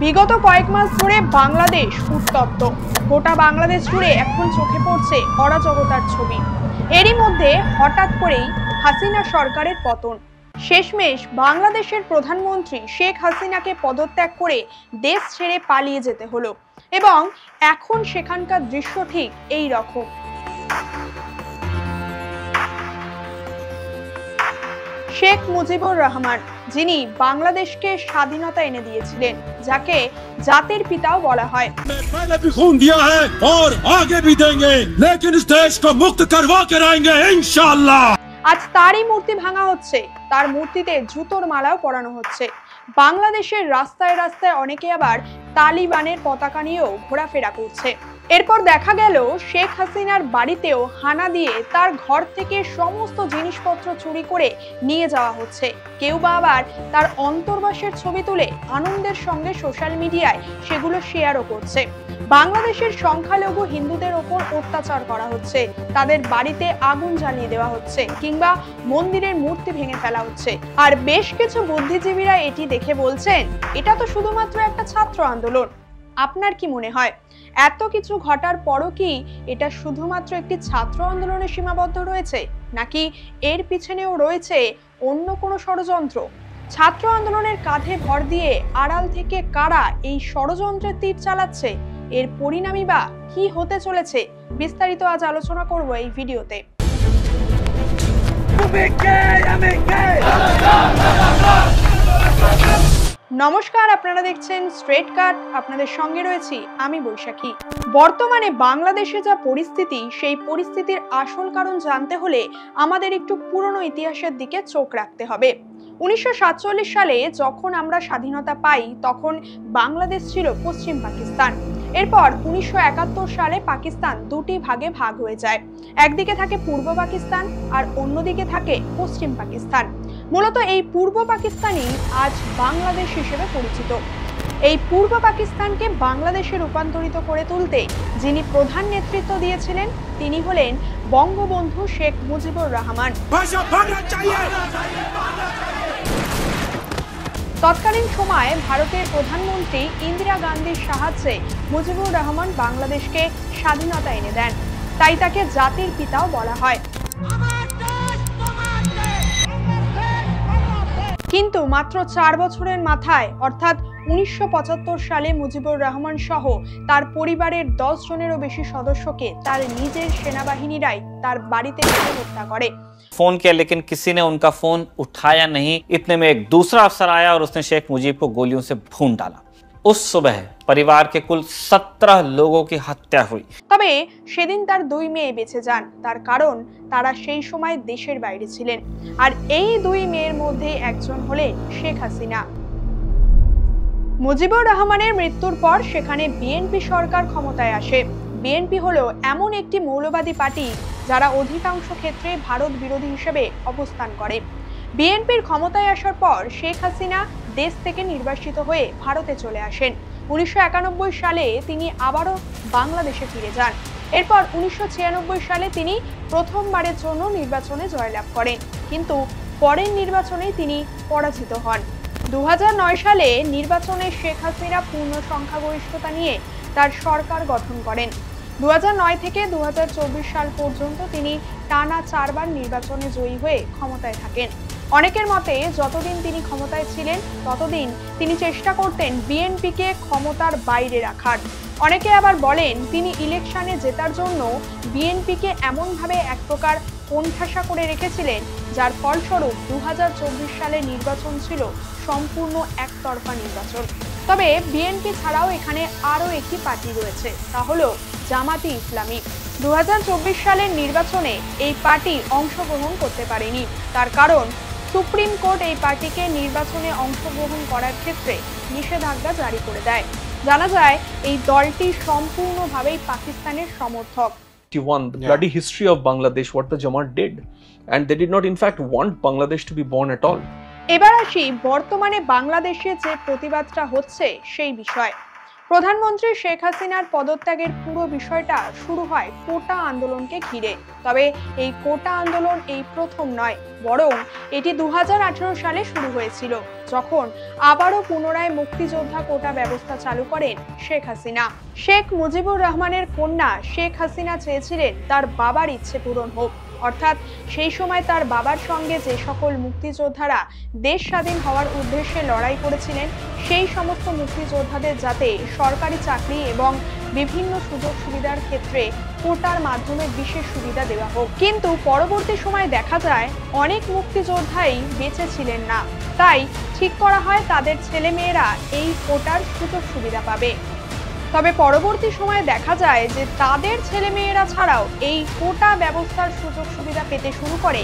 বিগত কয়েক মাস ধরে বাংলাদেশ উত্তপ্ত। গোটা বাংলাদেশ জুড়ে এখন চোখে পড়ছে অরাজকতার ছবি। এরই মধ্যে হঠাৎ করেই হাসিনা সরকারের পতন। শেষমেশ বাংলাদেশের প্রধানমন্ত্রী শেখ হাসিনাকে পদত্যাগ করে দেশ ছেড়ে পালিয়ে যেতে হলো এবং এখন সেখানকার দৃশ্য ঠিক এই রকম। শেখ মুজিবুর রহমান, যিনি বাংলাদেশকে স্বাধীনতা এনে দিয়েছিলেন, যাকে জাতির পিতাও বলা হয়। আজ তারই মূর্তি ভাঙা হচ্ছে, তার মূর্তিতে জুতোর মালাও পরানো হচ্ছে। বাংলাদেশের রাস্তায় রাস্তায় অনেকে আবার তালিবানের পতাকা নিয়েও ঘোরাফেরা করছে। এরপর দেখা গেল শেখ হাসিনার বাড়িতেও হানা দিয়ে তার ঘর থেকে সমস্ত জিনিসপত্র চুরি করে নিয়ে যাওয়া হচ্ছে। কেউ বা আবার তার অন্তর্বাসের ছবি তুলে আনন্দের সঙ্গে সোশ্যাল মিডিয়ায় সেগুলো শেয়ারও করছে। বাংলাদেশের সংখ্যালঘু হিন্দুদের ওপর অত্যাচার করা হচ্ছে, তাদের বাড়িতে আগুন জ্বালিয়ে দেওয়া হচ্ছে কিংবা মন্দিরের মূর্তি ভেঙে ফেলা হচ্ছে। আর বেশ কিছু বুদ্ধিজীবীরা এটি দেখে বলছেন, এটা তো শুধুমাত্র একটা ছাত্র আন্দোলন। আপনার কি মনে হয়, এত কিছু ঘটার পরও কি এটা শুধুমাত্র একটি ছাত্র আন্দোলনে সীমাবদ্ধ রয়েছে, নাকি এর পিছনেও রয়েছে অন্য কোনো ষড়যন্ত্র? ছাত্র আন্দোলনের কাঁধে ভর দিয়ে আড়াল থেকে কারা এই ষড়যন্ত্রের তীর চালাচ্ছে, এর পরিণামই বা কি হতে চলেছে, বিস্তারিত আজ আলোচনা করব এই ভিডিওতে। নমস্কার, আপনারা দেখছেন স্ট্রেট কাট, আপনাদের সঙ্গে রয়েছি আমি বৈশাখী। বর্তমানে বাংলাদেশে যা পরিস্থিতি, সেই পরিস্থিতির আসল কারণ জানতে হলে আমাদের একটু পুরনো ইতিহাসের দিকে চোখ রাখতে হবে। 1947 সালে যখন আমরা স্বাধীনতা পাই, তখন বাংলাদেশ ছিল পশ্চিম পাকিস্তান। এরপর 1971 সালে পাকিস্তান দুটি ভাগে ভাগ হয়ে যায়। একদিকে থাকে পূর্ব পাকিস্তান আর অন্যদিকে থাকে পশ্চিম পাকিস্তান। মূলত এই পূর্ব পাকিস্তানই আজ বাংলাদেশ হিসেবে পরিচিত। এই পূর্ব পাকিস্তানকে বাংলাদেশে রূপান্তরিত করে তুলতে যিনি প্রধান নেতৃত্ব দিয়েছিলেন, তিনি হলেন বঙ্গবন্ধু শেখ মুজিবুর রহমান। তৎকালীন সময়ে ভারতের প্রধানমন্ত্রী ইন্দিরা গান্ধীর সাহায্যে মুজিবুর রহমান বাংলাদেশকে স্বাধীনতা এনে দেন, তাই তাকে জাতির পিতাও বলা হয়। কিন্তু মাত্র 4 বছরের মাথায় অর্থাৎ 1975 সালে মুজিবুর রহমান সহ তার পরিবারের 10 জনেরও বেশি সদস্যকে তার নিজের সেনাবাহিনীরাই তার বাড়িতে হত্যা করে। फोन किया लेकिन किसी ने उनका फोन उठाया नहीं। इतने में एक दूसरा अफसर आया और उसने शेख मुजीब को गोलियों से भून डाला। उस सुबह परिवार के कुल 17 लोगों की हत्या हुई। তবে সেদিন তার 2 মেয়ে বেঁচে যান, তার কারণ তারা সেই সময় দেশের বাইরে ছিলেন। আর এই 2 মেয়ের মধ্যে একজন হলেন শেখ হাসিনা। মুজিবুর রহমানের মৃত্যুর পর সেখানে বিএনপি সরকার ক্ষমতায় আসে। বিএনপি হলো এমন একটি মৌলবাদী পার্টি যারা অধিকাংশ ক্ষেত্রে ভারত বিরোধী হিসেবে অবস্থান করে। বিএনপির ক্ষমতায় আসার পর শেখ হাসিনা দেশ থেকে নির্বাসিত হয়ে ভারতে চলে আসেন। 1991 সালে তিনি আবারও বাংলাদেশে ফিরে যান। এরপর 1996 সালে তিনি প্রথমবারের জন্য নির্বাচনে জয়লাভ করেন, কিন্তু পরের নির্বাচনে তিনি পরাজিত হন। 2009 সালে নির্বাচনে শেখ হাসিনা পূর্ণ সংখ্যাগরিষ্ঠতা নিয়ে তার সরকার গঠন করেন। 2009 থেকে 2024 সাল পর্যন্ত তিনি টানা 4 বার নির্বাচনে জয়ী হয়ে ক্ষমতায় থাকেন। অনেকের মতে যতদিন তিনি ক্ষমতায় ছিলেন ততদিন তিনি চেষ্টা করতেন বিএনপিকে ক্ষমতার বাইরে রাখার। অনেকে আবার বলেন তিনি ইলেকশনে জেতার জন্য বিএনপিকে এমনভাবে এক প্রকার কোণঠাসা করে রেখেছিলেন, যার ফলস্বরূপ 2024 সালের নির্বাচন ছিল সম্পূর্ণ একতরফা নির্বাচন। তবে বিএনপি ছাড়াও এখানে আরও একটি পার্টি রয়েছে, তা হলো জামাতি ইসলামী। 2024 সালের নির্বাচনে এই পার্টি অংশগ্রহণ করতে পারেনি। তার কারণ সুপ্রিম কোর্ট এই পার্টিকে নির্বাচনে অংশগ্রহণ করার ক্ষেত্রে নিষেধাজ্ঞা জারি করে দেয়। জানা যায় এই দলটি সম্পূর্ণভাবেই পাকিস্তানের সমর্থক। The bloody history of Bangladesh, what the Jamaat did, and they did not in fact want Bangladesh to be born at all. এবার আসি বর্তমানে বাংলাদেশে যে প্রতিবাদটা হচ্ছে সেই বিষয়। প্রধানমন্ত্রী শেখ হাসিনার পদত্যাগের পুরো বিষয়টা শুরু হয় কোটা আন্দোলনকে ঘিরে। তবে এই কোটা আন্দোলন এই প্রথম নয়, বরং এটি 2018 সালে শুরু হয়েছিল, যখন আবারও পুনরায় মুক্তিযোদ্ধা কোটা ব্যবস্থা চালু করেন শেখ হাসিনা। শেখ মুজিবুর রহমানের কন্যা শেখ হাসিনা চেয়েছিলেন তার বাবার ইচ্ছে পূরণ হোক, অর্থাৎ সেই সময় তার বাবার সঙ্গে যে সকল মুক্তিযোদ্ধারা দেশ স্বাধীন হওয়ার উদ্দেশ্যে লড়াই করেছিলেন, সেই সমস্ত মুক্তিযোদ্ধাদের যাতে সরকারি চাকরি এবং বিভিন্ন সুযোগ সুবিধার ক্ষেত্রে কোটার মাধ্যমে বিশেষ সুবিধা দেওয়া হোক। কিন্তু পরবর্তী সময় দেখা যায় অনেক মুক্তিযোদ্ধাই বেঁচে ছিলেন না, তাই ঠিক করা হয় তাদের ছেলেমেয়েরা এই কোটার সুযোগ সুবিধা পাবে। তবে পরবর্তী সময়ে দেখা যায় যে তাদের ছেলেমেয়েরা ছাড়াও এই কোটা ব্যবস্থার সুযোগ সুবিধা পেতে শুরু করে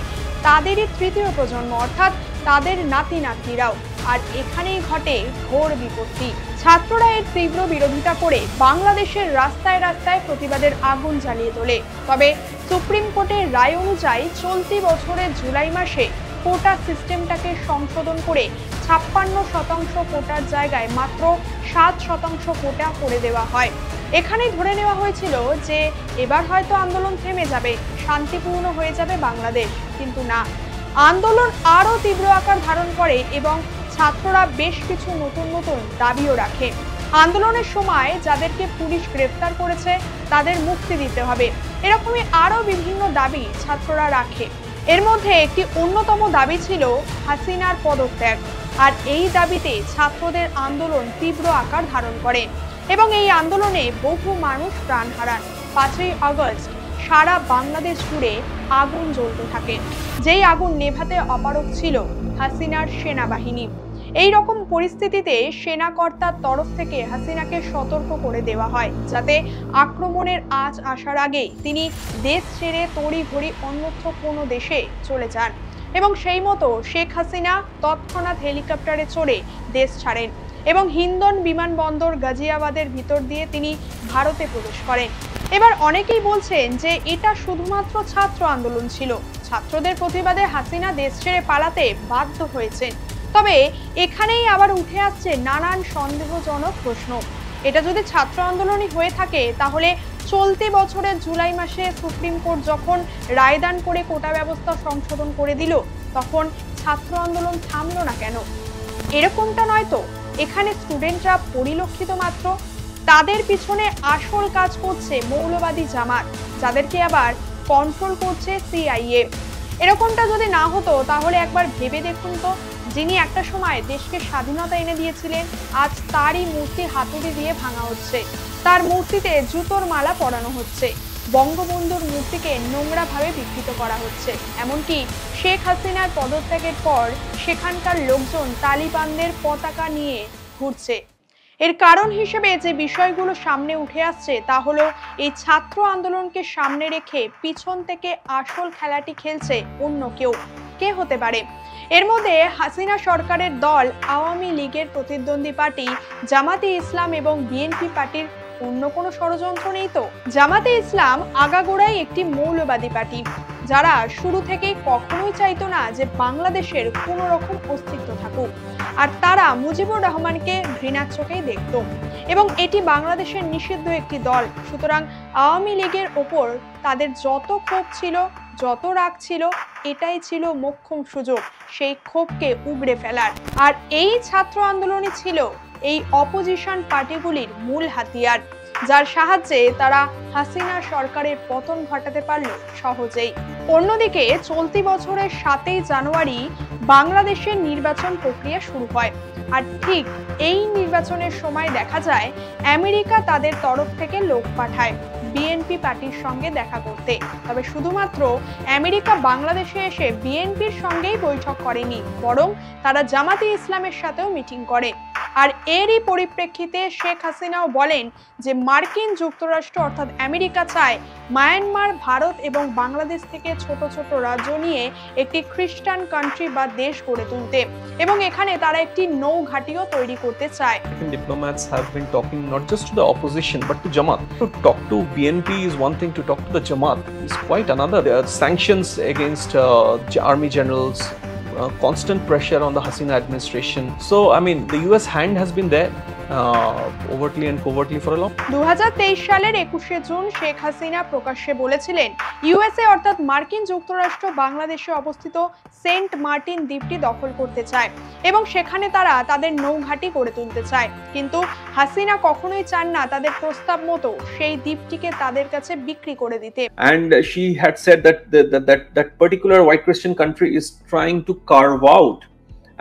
তাদেরই তৃতীয় প্রজন্ম, অর্থাৎ তাদের নাতি নাতনিরাও। আর এখানেই ঘটে ঘোর বিপত্তি। ছাত্ররা এর তীব্র বিরোধিতা করে বাংলাদেশের রাস্তায় রাস্তায় প্রতিবাদের আগুন জ্বালিয়ে তোলে। তবে সুপ্রিম কোর্টের রায় অনুযায়ী চলতি বছরের জুলাই মাসে কোটা সিস্টেমটাকে সংশোধন করে 56% কোটার জায়গায় মাত্র 7% কোটা করে দেওয়া হয়। এখানেই ধরে নেওয়া হয়েছিল যে এবার হয়তো আন্দোলন থেমে যাবে, শান্তিপূর্ণ হয়ে যাবে বাংলাদেশ, কিন্তু না, আন্দোলন আরো তীব্র আকার ধারণ করে এবং ছাত্ররা বেশ কিছু নতুন নতুন দাবিও রাখে। আন্দোলনের সময় যাদেরকে পুলিশ গ্রেফতার করেছে তাদের মুক্তি দিতে হবে, এরকমই আরো বিভিন্ন দাবি ছাত্ররা রাখে। এর মধ্যে একটি অন্যতম দাবি ছিল হাসিনার পদত্যাগ, আর এই দাবিতে ছাত্রদের আন্দোলন তীব্র আকার ধারণ করে এবং এই আন্দোলনে বহু মানুষ প্রাণ হারান। 5ই আগস্ট সারা বাংলাদেশ জুড়ে আগুন জ্বলতে থাকে, যেই আগুন নেভাতে অপারগ ছিল হাসিনার সেনাবাহিনী। এই রকম পরিস্থিতিতে সেনাকর্তার তরফ থেকে হাসিনাকে সতর্ক করে দেওয়া হয় যাতে আক্রমণের আঁচ আসার আগে তিনি দেশ ছেড়ে তড়িঘড়ি অন্যত্র কোনো দেশে চলে যান এবং সেই মতো শেখ হাসিনা তৎক্ষণাৎ হেলিকপ্টারে চড়ে দেশ ছাড়েন এবং হিন্দন বিমানবন্দর গাজিয়াবাদের ভিতর দিয়ে তিনি ভারতে প্রবেশ করেন। এবার অনেকেই বলছেন যে এটা শুধুমাত্র ছাত্র আন্দোলন ছিল, ছাত্রদের প্রতিবাদে হাসিনা দেশ ছেড়ে পালাতে বাধ্য হয়েছেন। তবে এখানেই আবার উঠে আসছে নানান সন্দেহজনক প্রশ্ন। এটা যদি ছাত্র আন্দোলনই হয়ে থাকে, তাহলে চলতি বছরের জুলাই মাসে সুপ্রিম কোর্ট যখন রায়দান করে কোটা ব্যবস্থা সংশোধন করে দিল, তখন ছাত্র আন্দোলন থামলো না কেন? এরকমটা নয় তো, এখানে স্টুডেন্টরা পরিলক্ষিত মাত্র, তাদের পিছনে আসল কাজ করছে মৌলবাদী জামাত, যাদেরকে আবার কন্ট্রোল করছে সিআইএ। এরকমটা যদি না হতো তাহলে একবার ভেবে দেখুন তো, যিনি একটা সময় দেশকে স্বাধীনতা এনে দিয়েছিলেন, আজ তারই মূর্তি হাতুড়ি দিয়ে ভাঙা হচ্ছে, তার মূর্তিতে জুতোর মালা পরানো হচ্ছে, বঙ্গবন্ধুর মূর্তিকে নোংরাভাবে বিকৃত করা হচ্ছে। এমনকি শেখ হাসিনার পদত্যাগের পর সেখানকার লোকজন তালিবানদের পতাকা নিয়ে ঘুরছে। এর কারণ হিসেবে যে বিষয়গুলো সামনে উঠে আসছে তা হলো এই ছাত্র আন্দোলনকে সামনে রেখে পিছন থেকে আসল খেলাটি খেলছে অন্য কেউ। কে হতে পারে? এর মধ্যে হাসিনা সরকারের দল আওয়ামী লীগের প্রতিদ্বন্দ্বী পার্টি জামাতে ইসলাম এবং বিএনপি পার্টির অন্য কোনো ষড়যন্ত্র নেই তো? জামাতে ইসলাম আগাগোড়াই একটি মৌলবাদী পার্টি, যারা শুরু থেকেই কখনোই চাইতো না যে বাংলাদেশের কোনো রকম অস্তিত্ব থাকুক, আর তারা মুজিবুর রহমানকে ঘৃণার চোখেই দেখত এবং এটি বাংলাদেশের নিষিদ্ধ একটি দল। সুতরাং আওয়ামী লীগের ওপর তাদের যত ক্ষোভ ছিল, যত রাগ ছিল, এটাই ছিল মোক্ষম সুযোগ সেই ক্ষোভকে উগড়ে ফেলার। আর এই ছাত্র আন্দোলনই ছিল এই অপোজিশন পার্টিগুলির মূল হাতিয়ার, যার সাহায্যে তারা হাসিনা সরকারের পতন ঘটাতে পারল সহজেই। অন্যদিকে চলতি বছরের 7ই জানুয়ারি বাংলাদেশের নির্বাচন প্রক্রিয়া শুরু হয়, আর ঠিক এই নির্বাচনের সময় দেখা যায় আমেরিকা তাদের তরফ থেকে লোক পাঠায় বিএনপি পার্টির সঙ্গে দেখা করতে। তবে শুধুমাত্র আমেরিকা বাংলাদেশে এসে বিএনপির সঙ্গেই বৈঠক করেনি, বরং তারা জামাতে ইসলামের সাথেও মিটিং করে। আর এরই পরিপ্রেক্ষিতে শেখ হাসিনাও বলেন যে মার্কিন যুক্তরাষ্ট্র অর্থাৎ আমেরিকা চায় মায়ানমার, ভারত এবং বাংলাদেশ থেকে ছোট ছোট রাজ্য নিয়ে একটি খ্রিস্টান কান্ট্রি বা দেশ গড়ে তুলতে, এবং এখানে তারা একটি নৌ ঘাঁটিও তৈরি করতে চায়। Diplomats have been talking not just to the opposition but to Jamaat. To talk to BNP is one thing, to talk to the Jamaat is quite another. There are sanctions against army generals, constant pressure on the Hasina administration. So, I mean, the US hand has been there. overtly and covertly for a long. 2023 সালের 21শে June Sheikh Hasina প্রকাশ্যে বলেছিলেন USA অর্থাৎ মার্কিন যুক্তরাষ্ট্র বাংলাদেশে অবস্থিত Saint Martin দ্বীপটি দখল করতে চায় এবং সেখানে তারা তাদের নৌঘাঁটি গড়ে তুলতে চায়, কিন্তু হাসিনা কখনোই চান না তাদের প্রস্তাব মতো সেই দ্বীপটিকে তাদের কাছে বিক্রি করে দিতে। And she had said that that particular white Christian country is trying to carve out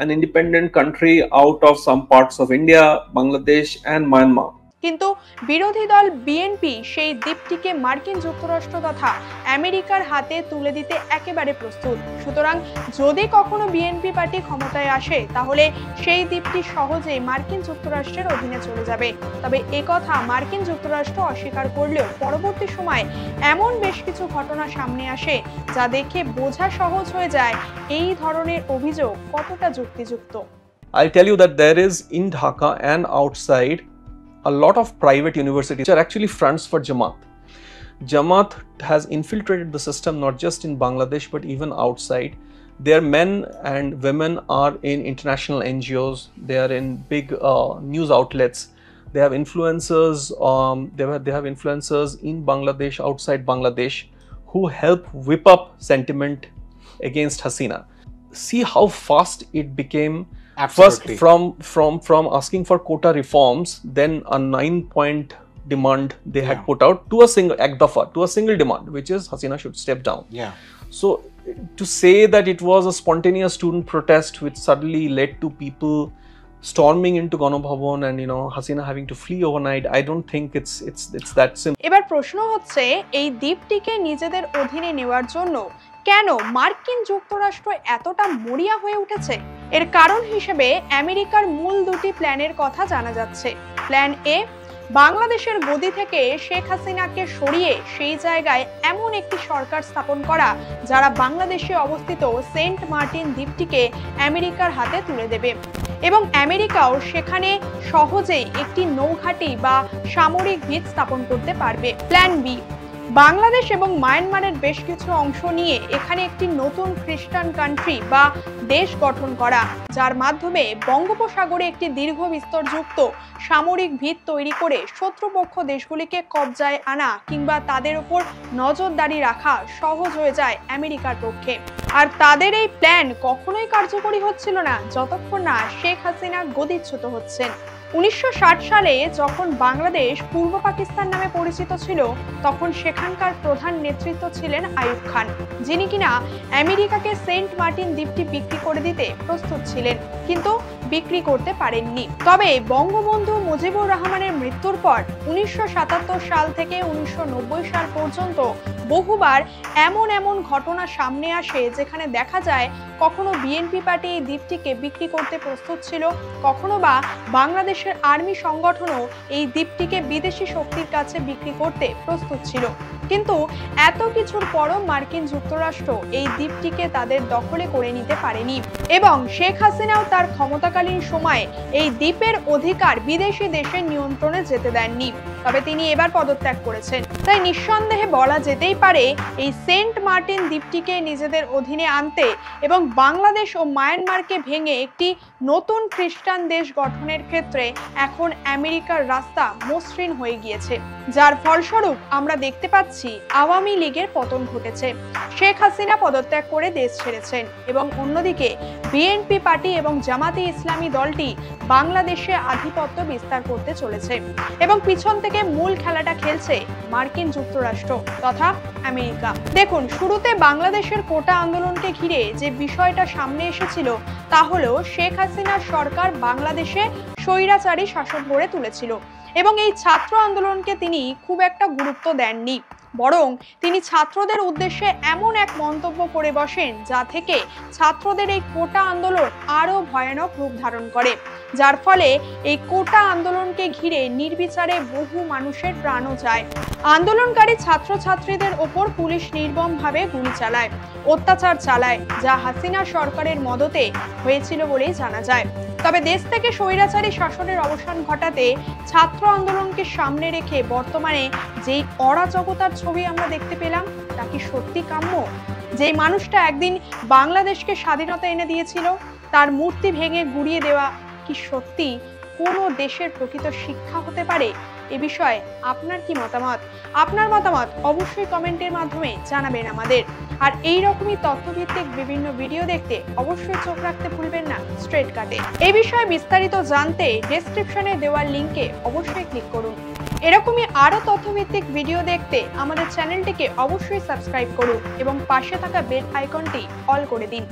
an independent country out of some parts of India, Bangladesh and Myanmar. কিন্তু বিরোধী দল বিএনপি সেই দ্বীপটিকে মার্কিন যুক্তরাষ্ট্র তথা আমেরিকার হাতে তুলে দিতে একেবারে প্রস্তুত। সুতরাং যদি কখনো বিএনপি পার্টি ক্ষমতায় আসে তাহলে সেই দ্বীপটি সহজেই মার্কিন যুক্তরাষ্ট্রের অধীনে চলে যাবে। তবে একথা মার্কিন যুক্তরাষ্ট্র অস্বীকার করলেও পরবর্তী সময়ে এমন বেশ কিছু ঘটনা সামনে আসে যা দেখে বোঝা সহজ হয়ে যায় এই ধরনের অভিযোগ কতটা যুক্তিযুক্ত। I'll tell you that there is in Dhaka and outside a lot of private universities which are actually fronts for Jamaat. Jamaat has infiltrated the system not just in Bangladesh but even outside. Their men and women are in international NGOs. They are in big news outlets. They have influencers. They have influencers in Bangladesh, outside Bangladesh, who help whip up sentiment against Hasina. See how fast it became. Absolutely. First, from asking for quota reforms, then a 9-point demand they had put out to a single demand, which is Hasina should step down. Yeah. So to say that it was a spontaneous student protest which suddenly led to people storming into Ganabhavan and Hasina having to flee overnight, I don't think it's that simple. এবার প্রশ্ন হচ্ছে এই দ্বীপটিকে নিজেদের অধীনে নেওয়ার জন্য কেন মার্কিন যুক্তরাষ্ট্র এতটা মরিয়া হয়ে উঠেছে? এর কারণ হিসেবে আমেরিকার মূল দুটি প্ল্যানের কথা জানা যাচ্ছে। প্ল্যান এ, বাংলাদেশের গদি থেকে শেখ হাসিনাকে সরিয়ে সেই জায়গায় এমন একটি সরকার স্থাপন করা যারা বাংলাদেশে অবস্থিত সেন্ট মার্টিন দ্বীপটিকে আমেরিকার হাতে তুলে দেবে এবং আমেরিকাও সেখানে সহজেই একটি নৌঘাঁটি বা সামরিক ভিত স্থাপন করতে পারবে। প্ল্যান বি, বাংলাদেশ এবং মায়ানমারের বেশ কিছু অংশ নিয়ে এখানে একটি নতুন খ্রিস্টান কান্ট্রি বা দেশ গঠন করা, যার মাধ্যমে বঙ্গোপসাগরে একটি দীর্ঘ বিস্তরযুক্ত সামরিক ভিত তৈরি করে শত্রুপক্ষ দেশগুলিকে কবজায় আনা কিংবা তাদের উপর নজরদারি রাখা সহজ হয়ে যায় আমেরিকার পক্ষে। আর তাদের এই প্ল্যান কখনোই কার্যকরী হচ্ছিল না যতক্ষণ না শেখ হাসিনা গদিচ্যুত হচ্ছেন। 1960 সালে যখন বাংলাদেশ পূর্ব পাকিস্তান নামে পরিচিত ছিল তখন সেখানকার প্রধান নেতৃত্ব ছিলেন আইয়ুব খান, যিনি কিনা আমেরিকাকে সেন্ট মার্টিন দ্বীপটি বিক্রি করে দিতে প্রস্তুত ছিলেন, কিন্তু বিক্রি করতে পারেননি। তবে বঙ্গবন্ধু মুজিবুর রহমানের মৃত্যুর পর 1977 সাল থেকে 1990 সাল পর্যন্ত বহুবার এমন ঘটনা সামনে আসে যেখানে দেখা যায় কখনো বিএনপি পার্টি এই দ্বীপটিকে বিক্রি করতে প্রস্তুত ছিল, কখনো বা বাংলাদেশের আর্মি সংগঠনও এই দ্বীপটিকে বিদেশি শক্তির কাছে বিক্রি করতে প্রস্তুত ছিল। কিন্তু এত কিছুর পরও মার্কিন যুক্তরাষ্ট্র এই দ্বীপটিকে তাদের দখলে করে নিতে পারেনি এবং শেখ হাসিনাও তার ক্ষমতাকালীন সময়ে এই দ্বীপের অধিকার বিদেশি দেশের নিয়ন্ত্রণে যেতে দেননি। তবে তিনি এবার পদত্যাগ করেছেন। তাই নিঃসন্দেহে বলা যেতেই পারে এই সেন্ট মার্টিন দ্বীপটিকে নিজেদের অধীনে আনতে এবং বাংলাদেশ ও মায়ানমারকে ভেঙে একটি নতুন খ্রিস্টান দেশ গঠনের ক্ষেত্রে এখন আমেরিকার রাস্তা মসৃণ হয়ে গিয়েছে, যার ফলস্বরূপ আমরা দেখতে পাচ্ছি আওয়ামী লীগের পতন ঘটেছে, শেখ হাসিনা পদত্যাগ করে দেশ ছেড়েছেন এবং অন্যদিকে বিএনপি পার্টি এবং জামাতে ইসলামী দলটি বাংলাদেশে আধিপত্য বিস্তার করতে চলেছে এবং পিছন থেকে মূল খেলাটা খেলছে মার্কিন যুক্তরাষ্ট্র তথা আমেরিকা। দেখুন, শুরুতে বাংলাদেশের কোটা আন্দোলনকে ঘিরে যে বিষয়টা সামনে এসেছিল তা হলো শেখ হাসিনার সরকার বাংলাদেশে স্বৈরাচারী শাসন গড়ে তুলেছিল এবং এই ছাত্র আন্দোলনকে তিনি খুব একটা গুরুত্ব দেননি, বরং তিনি ছাত্রদের উদ্দেশ্যে এমন এক মন্তব্য করে বসেন যা থেকে ছাত্রদের এই কোটা আন্দোলন আরো ভয়ানক রূপ ধারণ করে, যার ফলে এই কোটা আন্দোলনকে ঘিরে নির্বিচারে বহু মানুষের প্রাণও যায়। আন্দোলনকারী ছাত্রছাত্রীদের ওপর পুলিশ নির্মমভাবে গুলি চালায়, অত্যাচার চালায়, যা হাসিনা সরকারের মদতে হয়েছিল বলেই জানা যায়। তবে দেশ থেকে স্বৈরাচারী শাসনের অবসান ঘটাতে ছাত্র আন্দোলনকে সামনে রেখে বর্তমানে যেই অরাজকতার ছবি আমরা দেখতে পেলাম তা কি সত্যি কাম্য? যে মানুষটা একদিন বাংলাদেশকে স্বাধীনতা এনে দিয়েছিল তার মূর্তি ভেঙে গুড়িয়ে দেওয়া কি সত্যি কোনো দেশের প্রকৃত শিক্ষা হতে পারে? এ বিষয়ে আপনার কি মতামত? আপনার মতামত অবশ্যই কমেন্টের মাধ্যমে জানাবেন আমাদের। আর এই রকমই তথ্যভিত্তিক বিভিন্ন ভিডিও দেখতে অবশ্যই চোখ রাখতে ভুলবেন না স্ট্রেট কাটে। এই বিষয়ে বিস্তারিত জানতে ডেসক্রিপশনে দেওয়া লিংকে অবশ্যই ক্লিক করুন। এরকমই আরো তথ্যভিত্তিক ভিডিও দেখতে আমাদের চ্যানেলটিকে অবশ্যই সাবস্ক্রাইব করুন এবং পাশে থাকা বেল আইকনটি অল করে দিন।